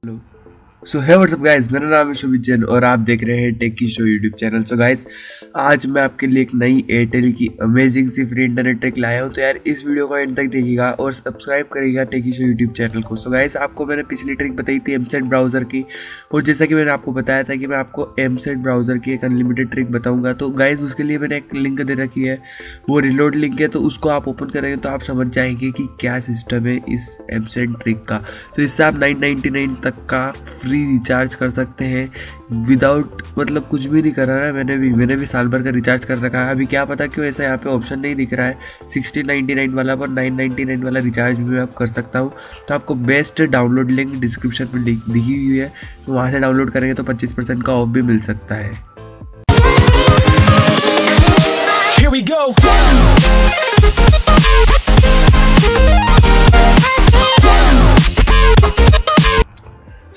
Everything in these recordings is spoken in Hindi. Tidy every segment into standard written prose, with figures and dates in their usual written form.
हेलो। सो है व्हाट्सअप गाइस, मेरा नाम है शोभित जैन और आप देख रहे हैं Techy show YouTube channel. So guys, आज मैं आपके लिए एक नई एयरटेल की अमेजिंग सी फ्री इंटरनेट ट्रिक लाया हूं। तो यार इस वीडियो को एंड तक देखिएगा और सब्सक्राइब करिएगा टेकी शो यूट्यूब चैनल को। सो गाइस, आपको मैंने पिछली ट्रिक बताई थी एमसेट ब्राउजर की, और जैसा कि मैंने आपको बताया था कि मैं आपको एमसेट ब्राउजर की एक अनलिमिटेड ट्रिक बताऊंगा। तो गाइस उसके लिए मैंने एक लिंक दे रखी है, वो रिलोड लिंक है, तो उसको आप ओपन करेंगे तो आप समझ जाएंगे कि क्या सिस्टम है इस एमसेट ट्रिक का। तो इससे आप 999 तक का फ्री रिचार्ज कर सकते हैं विदाउट मतलब कुछ भी नहीं कर रहा है। मैंने भी साल भर का रिचार्ज कर रखा है। अभी क्या पता क्यों ऐसा यहाँ पे ऑप्शन नहीं दिख रहा है 1699 वाला, पर 999 वाला रिचार्ज भी मैं आप कर सकता हूँ। तो आपको बेस्ट डाउनलोड लिंक डिस्क्रिप्शन में दिखी हुई है, तो वहाँ से डाउनलोड करेंगे तो 25% का ऑफ भी मिल सकता है। Here we go.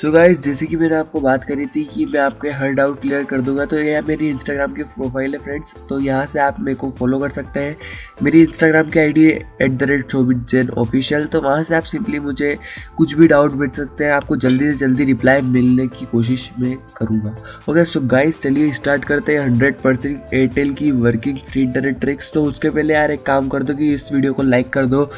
So guys, जैसे कि मैंने आपको बात करी थी कि मैं आपके हर डाउट क्लियर कर दूंगा, तो यह मेरी इंस्टाग्राम की प्रोफाइल है फ्रेंड्स। तो यहाँ से आप मेरे को फॉलो कर सकते हैं। मेरी इंस्टाग्राम की आईडी है @शोभित जैन ऑफिशियल। तो वहाँ से आप सिंपली मुझे कुछ भी डाउट भेज सकते हैं। आपको जल्दी से जल्दी रिप्लाई मिलने की कोशिश मैं करूँगा। ओके, सो गाइस चलिए स्टार्ट करते हैं 100% एयरटेल की वर्किंग फ्री इंटरनेट ट्रिक्स। तो उसके पहले यार एक काम कर दो कि इस वीडियो को लाइक कर दो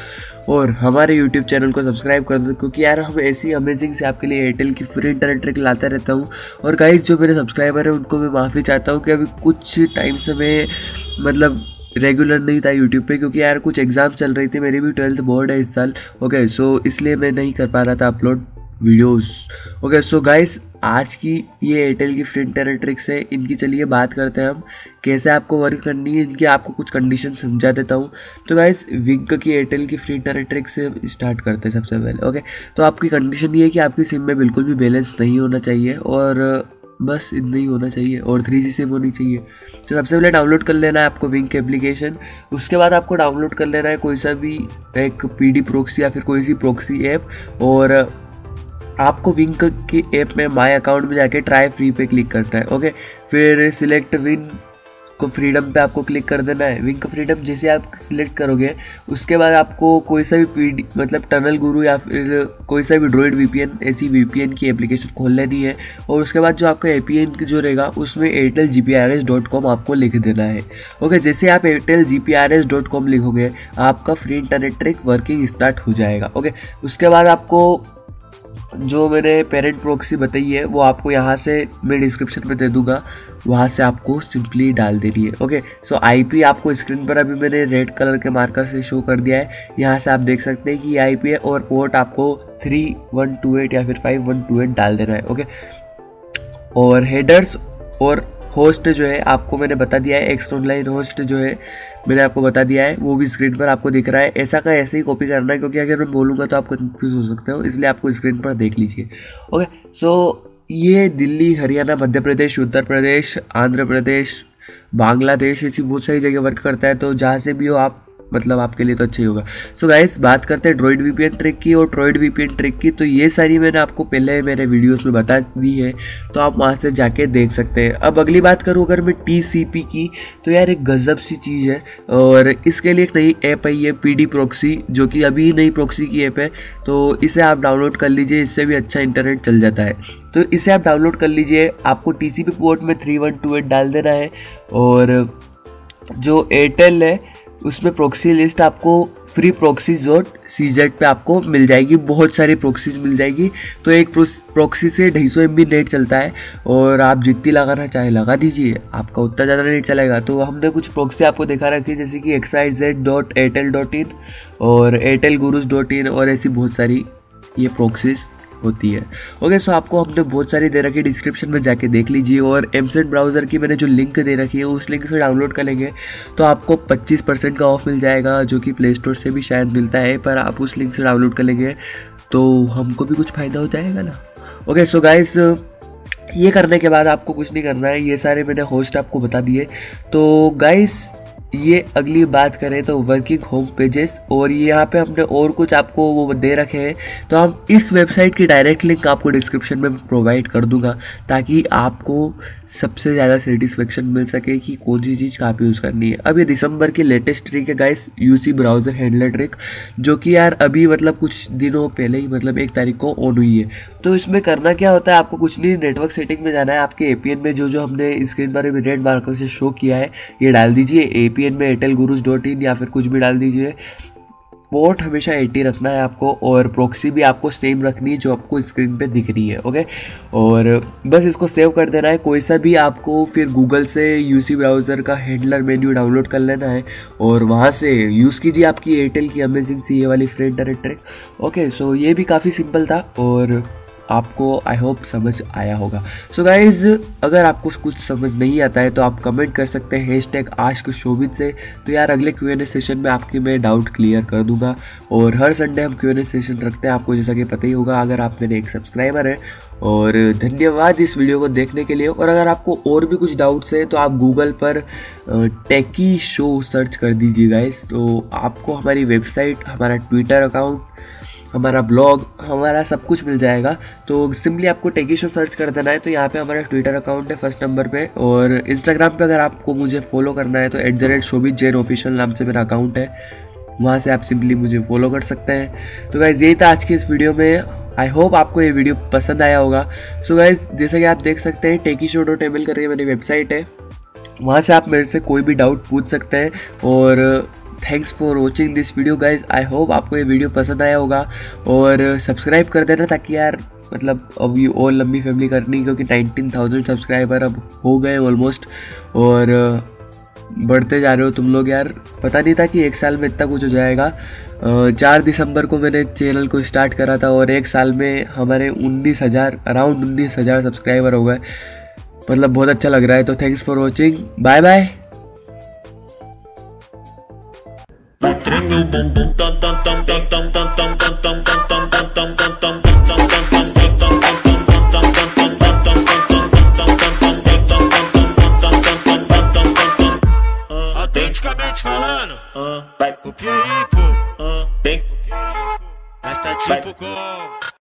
और हमारे यूट्यूब चैनल को सब्सक्राइब कर दो, क्योंकि यार हम ऐसी अमेजिंग से आपके लिए एयरटेल की फ्री इंटरनेट ट्रिक लाता रहता हूँ। और गाइस जो मेरे सब्सक्राइबर है उनको मैं माफ़ी चाहता हूँ कि अभी कुछ टाइम से मैं मतलब रेगुलर नहीं था यूट्यूब पे, क्योंकि यार कुछ एग्ज़ाम चल रही थी। मेरी भी 12th बोर्ड है इस साल। ओके, सो इसलिए मैं नहीं कर पा रहा था अपलोड वीडियोस। ओके, सो गाइस आज की ये एयरटेल की फ्री इंटरनेट ट्रिक्स है, इनकी चलिए बात करते हैं हम कैसे आपको वर्क करनी है। इनकी आपको कुछ कंडीशन समझा देता हूँ। तो गाइस विंक की एयरटेल की फ्री इंटरनेट ट्रिक से स्टार्ट करते हैं सबसे पहले। ओके, तो आपकी कंडीशन ये है कि आपकी सिम में बिल्कुल भी बैलेंस नहीं होना चाहिए और बस इतना ही होना चाहिए, और 3G सिम होनी चाहिए। तो सबसे पहले डाउनलोड कर लेना है आपको विंक एप्लीकेशन। उसके बाद आपको डाउनलोड कर लेना है कोई सा भी एक PD प्रोक्सी या फिर कोई सी प्रोक्सी ऐप, और आपको विंक की ऐप में माय अकाउंट में जाके ट्राई फ्री पे क्लिक करना है। ओके, फिर सिलेक्ट विन को फ्रीडम पे आपको क्लिक कर देना है। विंक फ्रीडम जैसे आप सिलेक्ट करोगे उसके बाद आपको कोई सा भी PD मतलब टनल गुरु या फिर कोई सा भी ड्रॉइड VPN ऐसी VPN की एप्लीकेशन खोल लेनी है, और उसके बाद जो आपका APN जो रहेगा उसमें airtelgprs.com आपको लिख देना है। ओके, जैसे आप airtelgprs.com लिखोगे आपका free internet trick working start हो जाएगा। ओके, उसके बाद आपको जो मैंने पेरेंट प्रोक्सी बताई है वो आपको यहाँ से मैं डिस्क्रिप्शन में दे दूंगा, वहाँ से आपको सिंपली डाल देनी है। ओके, सो IP आपको स्क्रीन पर अभी मैंने रेड कलर के मार्कर से शो कर दिया है। यहाँ से आप देख सकते हैं कि IP है, और पोर्ट आपको 3128 या फिर 5128 डाल देना है। ओके, और हेडर्स और होस्ट जो है आपको मैंने बता दिया है, एक्स ऑनलाइन होस्ट जो है मैंने आपको बता दिया है, वो भी स्क्रीन पर आपको दिख रहा है। ऐसा का ऐसे ही कॉपी करना है, क्योंकि अगर मैं बोलूँगा तो आप कंफ्यूज हो सकते हो, इसलिए आपको स्क्रीन पर देख लीजिए। ओके, सो ये दिल्ली, हरियाणा, मध्य प्रदेश, उत्तर प्रदेश, आंध्र प्रदेश, बांग्लादेश ऐसी बहुत सारी जगह वर्क करता है। तो जहाँ से भी हो आप मतलब आपके लिए तो अच्छा ही होगा। सो गाइस बात करते हैं ड्रॉइड VPN ट्रिक की और ट्रॉइड VPN ट्रिक की। तो ये सारी मैंने आपको पहले मेरे वीडियोस में बता दी है, तो आप वहाँ से जाके देख सकते हैं। अब अगली बात करूँ अगर मैं TCP की, तो यार एक गजब सी चीज़ है, और इसके लिए एक नई ऐप आई है PD प्रोक्सी, जो कि अभी नई प्रोक्सी की ऐप है। तो इसे आप डाउनलोड कर लीजिए, इससे भी अच्छा इंटरनेट चल जाता है। तो इसे आप डाउनलोड कर लीजिए। आपको TCP पोर्ट में 3128 डाल देना है, और जो एयरटेल है उसमें प्रोक्सी लिस्ट आपको फ्री proxies.cz पे आपको मिल जाएगी। बहुत सारी प्रोक्सीज मिल जाएगी। तो एक प्रोक्सी से 250 MB नेट चलता है, और आप जितनी लगाना चाहे लगा दीजिए, आपका उतना ज़्यादा नेट चलेगा। तो हमने कुछ प्रोक्सी आपको दिखा रखी है, जैसे कि xyz.airtel.in और airtelgurus.in और ऐसी बहुत सारी ये प्रोक्सीज होती है। ओके, सो आपको हमने बहुत सारी दे रखी है, डिस्क्रिप्शन में जाके देख लीजिए। और एमसेट ब्राउज़र की मैंने जो लिंक दे रखी है उस लिंक से डाउनलोड करेंगे तो आपको 25% का ऑफ मिल जाएगा, जो कि प्ले स्टोर से भी शायद मिलता है, पर आप उस लिंक से डाउनलोड करेंगे तो हमको भी कुछ फ़ायदा हो जाएगा ना। ओके, सो गाइस ये करने के बाद आपको कुछ नहीं करना है, ये सारे मैंने होस्ट आपको बता दिए। तो गाइस ये अगली बात करें तो वर्किंग होम पेजेस, और ये यहाँ पे हमने और कुछ आपको वो दे रखे हैं, तो हम इस वेबसाइट की डायरेक्ट लिंक आपको डिस्क्रिप्शन में प्रोवाइड कर दूंगा ताकि आपको सबसे ज़्यादा सेटिस्फेक्शन मिल सके कि कौन सी चीज़ कहाँ पे यूज़ करनी है। अब ये दिसंबर की लेटेस्ट ट्रिक है guys, UC browser handler trick, जो कि यार अभी मतलब कुछ दिनों पहले ही मतलब 1 तारीख को ऑन हुई है। तो इसमें करना क्या होता है, आपको कुछ नहीं, नेटवर्क सेटिंग में जाना है, आपके एपीएन में जो हमने स्क्रीन पर रेड मार्कर से शो किया है ये डाल दीजिए, एपीएन में airtelgurus.in या फिर कुछ भी डाल दीजिए। पोर्ट हमेशा 80 रखना है आपको, और प्रॉक्सी भी आपको सेम रखनी है जो आपको स्क्रीन पे दिख रही है, ओके। और बस इसको सेव कर देना है। कोई सा भी आपको फिर गूगल से यूसी ब्राउज़र का हैंडलर मेन्यू डाउनलोड कर लेना है और वहाँ से यूज़ कीजिए आपकी एयरटेल की अमेजिंग सी वाली फ्री इंटरनेट ट्रिक, ओके। सो ये भी काफ़ी सिंपल था और आपको आई होप समझ आया होगा। सो गाइज, अगर आपको कुछ समझ नहीं आता है तो आप कमेंट कर सकते हैं #AskShobhit से। तो यार अगले Q&A सेशन में आपके मैं डाउट क्लियर कर दूंगा, और हर संडे हम Q&A सेशन रखते हैं, आपको जैसा कि पता ही होगा अगर आप मेरे एक सब्सक्राइबर हैं। और धन्यवाद इस वीडियो को देखने के लिए। और अगर आपको और भी कुछ डाउट्स है तो आप गूगल पर टेकी शो सर्च कर दीजिए गाइस, तो आपको हमारी वेबसाइट, हमारा ट्विटर अकाउंट, हमारा ब्लॉग, हमारा सब कुछ मिल जाएगा। तो सिंपली आपको टेकी शो सर्च कर देना है। तो यहाँ पे हमारा ट्विटर अकाउंट है फर्स्ट नंबर पे, और इंस्टाग्राम पे अगर आपको मुझे फॉलो करना है तो @Shobhit Jain ऑफिशियल नाम से मेरा अकाउंट है, वहाँ से आप सिंपली मुझे फॉलो कर सकते हैं। तो गाइज यही था आज की इस वीडियो में। आई होप आपको ये वीडियो पसंद आया होगा। सो गाइज, जैसा कि आप देख सकते हैं techyshow.ml करके मेरी वेबसाइट है, वहाँ से आप मेरे से कोई भी डाउट पूछ सकते हैं। और thanks for watching this video guys. I hope आपको ये वीडियो पसंद आया होगा, और सब्सक्राइब कर देना ताकि यार मतलब अब ये और लंबी फैमिली करनी, क्योंकि 19,000 सब्सक्राइबर अब हो गए ऑलमोस्ट, और बढ़ते जा रहे हो तुम लोग यार। पता नहीं था कि 1 साल में इतना कुछ हो जाएगा। 4 दिसंबर को मैंने चैनल को स्टार्ट करा था और 1 साल में हमारे 19,000 अराउंड 19,000 सब्सक्राइबर हो गए, मतलब बहुत अच्छा लग रहा है। तो thanks for watching, bye bye. Autenticamente falando, vai pro Pieripo, mas tá tipo com